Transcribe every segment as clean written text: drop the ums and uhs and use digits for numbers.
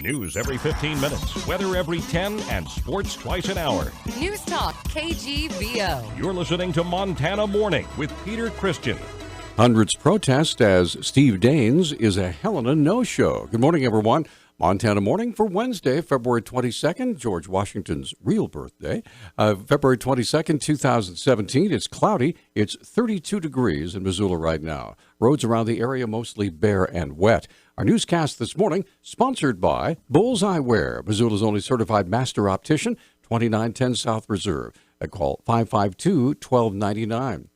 News every 15 minutes, weather every 10, and sports twice an hour. Newstalk, KGVO. You're listening to Montana Morning with Peter Christian. Hundreds protest as Steve Daines is a Helena no-show. Good morning, everyone. Montana Morning for Wednesday, February 22nd, George Washington's real birthday. February 22nd, 2017. It's cloudy. It's 32 degrees in Missoula right now. Roads around the area mostly bare and wet. Our newscast this morning, sponsored by Bullseye Wear, Missoula's only certified master optician, 2910 South Reserve. Call 552-1299.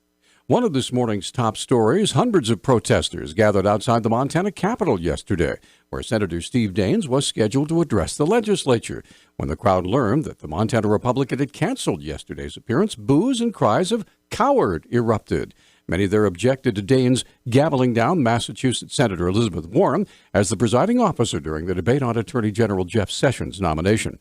One of this morning's top stories, hundreds of protesters gathered outside the Montana Capitol yesterday, where Senator Steve Daines was scheduled to address the legislature. When the crowd learned that the Montana Republican had canceled yesterday's appearance, boos and cries of "coward" erupted. Many there objected to Daines gabbling down Massachusetts Senator Elizabeth Warren as the presiding officer during the debate on Attorney General Jeff Sessions' nomination.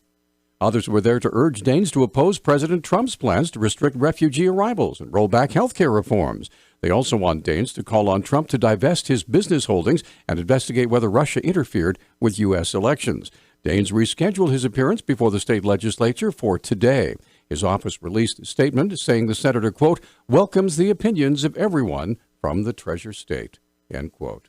Others were there to urge Daines to oppose President Trump's plans to restrict refugee arrivals and roll back health care reforms. They also want Daines to call on Trump to divest his business holdings and investigate whether Russia interfered with U.S. elections. Daines rescheduled his appearance before the state legislature for today. His office released a statement saying the senator, quote, welcomes the opinions of everyone from the Treasure State, end quote.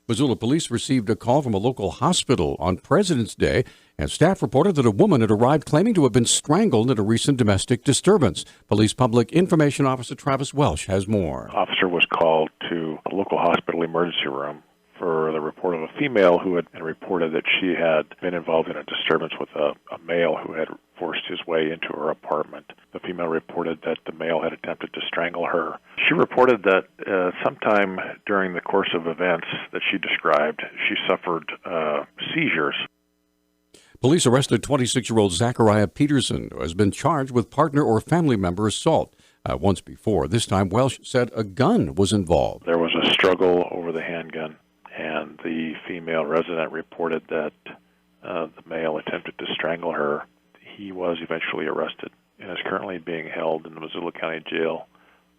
Missoula police received a call from a local hospital on President's Day, and staff reported that a woman had arrived claiming to have been strangled in a recent domestic disturbance. Police Public Information Officer Travis Welsh has more. Officer was called to a local hospital emergency room for the report of a female who had reported that she had been involved in a disturbance with a male who had forced his way into her apartment. The female reported that the male had attempted to strangle her. She reported that sometime during the course of events that she described, she suffered seizures. Police arrested 26-year-old Zachariah Peterson, who has been charged with partner or family member assault. Once before, this time Welsh said a gun was involved. There was a struggle over the handgun, and the female resident reported that the male attempted to strangle her. He was eventually arrested and is currently being held in the Missoula County Jail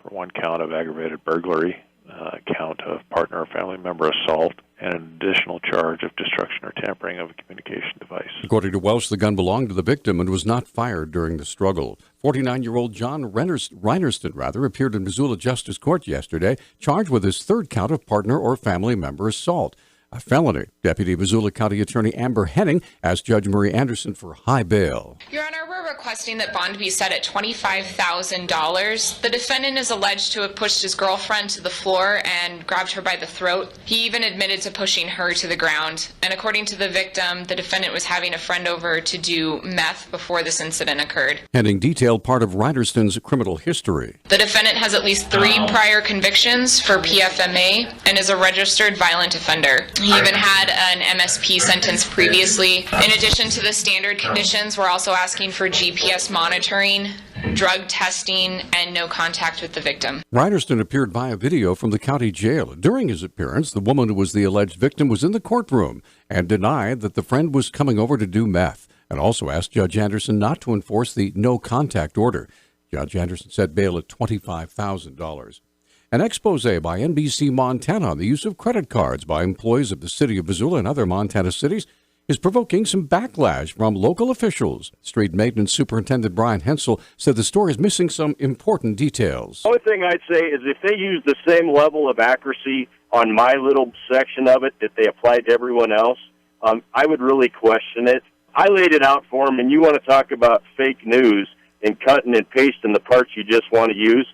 for one count of aggravated burglary, a count of partner or family member assault, and an additional charge of destruction or tampering of a communication device. According to Welsh, the gun belonged to the victim and was not fired during the struggle. 49-year-old John Reinerston appeared in Missoula Justice Court yesterday, charged with his third count of partner or family member assault. A felony. Deputy Missoula County Attorney Amber Henning asked Judge Marie Anderson for high bail. Your Honor, we're requesting that bond be set at $25,000. The defendant is alleged to have pushed his girlfriend to the floor and grabbed her by the throat. He even admitted to pushing her to the ground. And according to the victim, the defendant was having a friend over to do meth before this incident occurred. Henning detailed part of Reinerston's criminal history. The defendant has at least 3 prior convictions for PFMA and is a registered violent offender. He even had an MSP sentence previously. In addition to the standard conditions, we're also asking for GPS monitoring, drug testing, and no contact with the victim. Reinerston appeared via video from the county jail. During his appearance, the woman who was the alleged victim was in the courtroom and denied that the friend was coming over to do meth, and also asked Judge Anderson not to enforce the no-contact order. Judge Anderson set bail at $25,000. An expose by NBC Montana on the use of credit cards by employees of the city of Missoula and other Montana cities is provoking some backlash from local officials. Street Maintenance Superintendent Brian Hensel said the story is missing some important details. The only thing I'd say is if they use the same level of accuracy on my little section of it that they applied to everyone else, I would really question it. I laid it out for them, and you want to talk about fake news and cutting and pasting the parts you just want to use.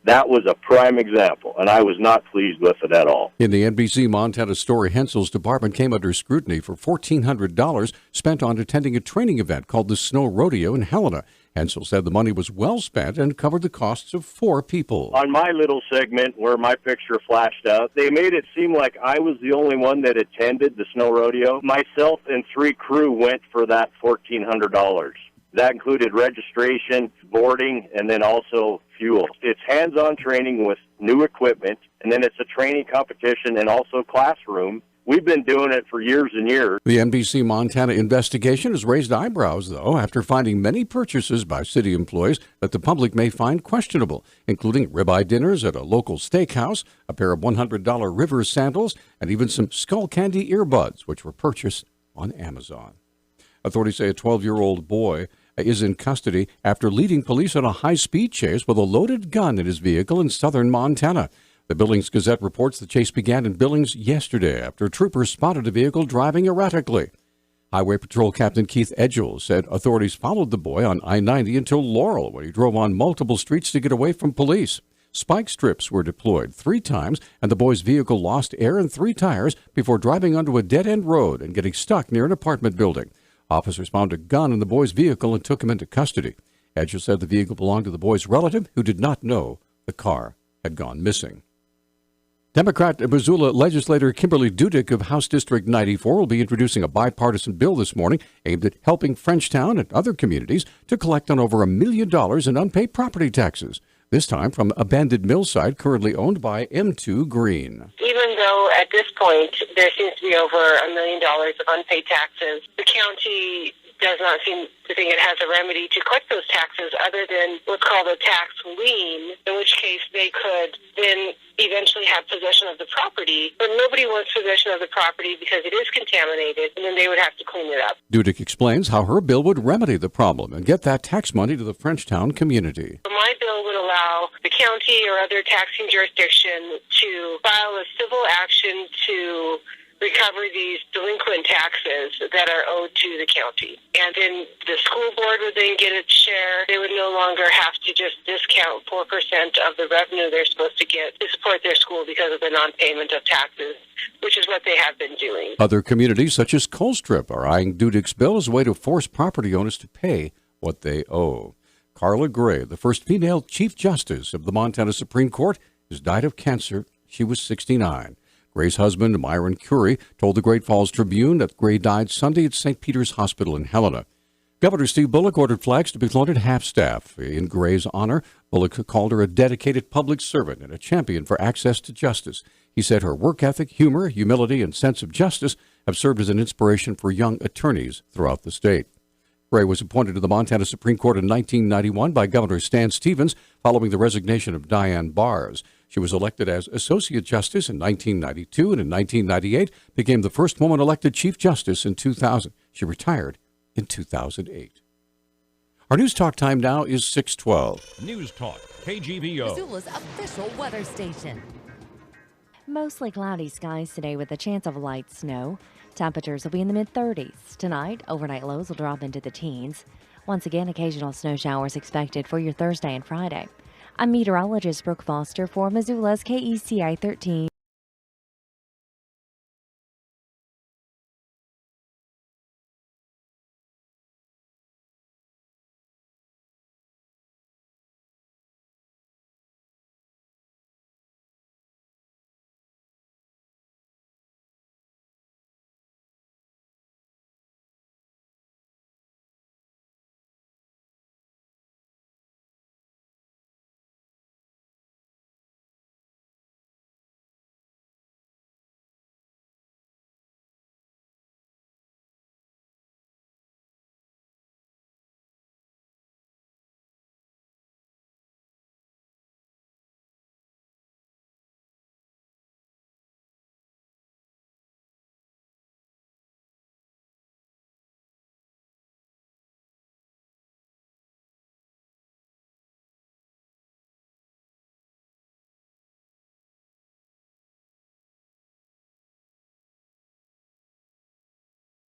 That was a prime example, and I was not pleased with it at all. In the NBC Montana story, Hensel's department came under scrutiny for $1,400 spent on attending a training event called the Snow Rodeo in Helena. Hensel said the money was well spent and covered the costs of 4 people. On my little segment where my picture flashed out, they made it seem like I was the only one that attended the Snow Rodeo. Myself and 3 crew went for that $1,400. That included registration, boarding, and then also fuel. It's hands-on training with new equipment, and then it's a training competition and also classroom. We've been doing it for years and years. The NBC Montana investigation has raised eyebrows, though, after finding many purchases by city employees that the public may find questionable, including ribeye dinners at a local steakhouse, a pair of $100 River sandals, and even some skull candy earbuds, which were purchased on Amazon. Authorities say a 12-year-old boy is in custody after leading police on a high-speed chase with a loaded gun in his vehicle in southern Montana. The Billings Gazette reports the chase began in Billings yesterday after troopers spotted a vehicle driving erratically. Highway Patrol Captain Keith Edgell said authorities followed the boy on I-90 until Laurel, where he drove on multiple streets to get away from police. Spike strips were deployed 3 times, and the boy's vehicle lost air in 3 tires before driving onto a dead-end road and getting stuck near an apartment building. Officers found a gun in the boy's vehicle and took him into custody. Edgell said the vehicle belonged to the boy's relative, who did not know the car had gone missing. Democrat Missoula legislator Kimberly Dudick of House District 94 will be introducing a bipartisan bill this morning aimed at helping Frenchtown and other communities to collect on over $1 million in unpaid property taxes, this time from abandoned mill site currently owned by M2 Green. Even though at this point there seems to be over $1 million of unpaid taxes, the county does not seem to think it has a remedy to collect those taxes other than what's called a tax lien, in which case they could then eventually have possession of the property, but nobody wants possession of the property because it is contaminated, and then they would have to clean it up. Dudick explains how her bill would remedy the problem and get that tax money to the Frenchtown community. My bill would allow the county or other taxing jurisdiction to file a civil action to recover these delinquent taxes that are owed to the county. And then the school board would then get its share. They would no longer have to just discount 4% of the revenue they're supposed to get to support their school because of the non-payment of taxes, which is what they have been doing. Other communities, such as Colstrip, are eyeing Dudick's bill as a way to force property owners to pay what they owe. Carla Gray, the first female Chief Justice of the Montana Supreme Court, has died of cancer. She was 69. Gray's husband, Myron Curie, told the Great Falls Tribune that Gray died Sunday at St. Peter's Hospital in Helena. Governor Steve Bullock ordered flags to be flown at half-staff. In Gray's honor, Bullock called her a dedicated public servant and a champion for access to justice. He said her work ethic, humor, humility, and sense of justice have served as an inspiration for young attorneys throughout the state. Gray was appointed to the Montana Supreme Court in 1991 by Governor Stan Stevens following the resignation of Diane Bars. She was elected as Associate Justice in 1992 and in 1998 became the first woman elected Chief Justice in 2000. She retired in 2008. Our News Talk time now is 6:12. News Talk, KGVO. Missoula's official weather station. Mostly cloudy skies today with a chance of light snow. Temperatures will be in the mid-30s. Tonight, overnight lows will drop into the teens. Once again, occasional snow showers expected for your Thursday and Friday. I'm meteorologist Brooke Foster for Missoula's KECI 13.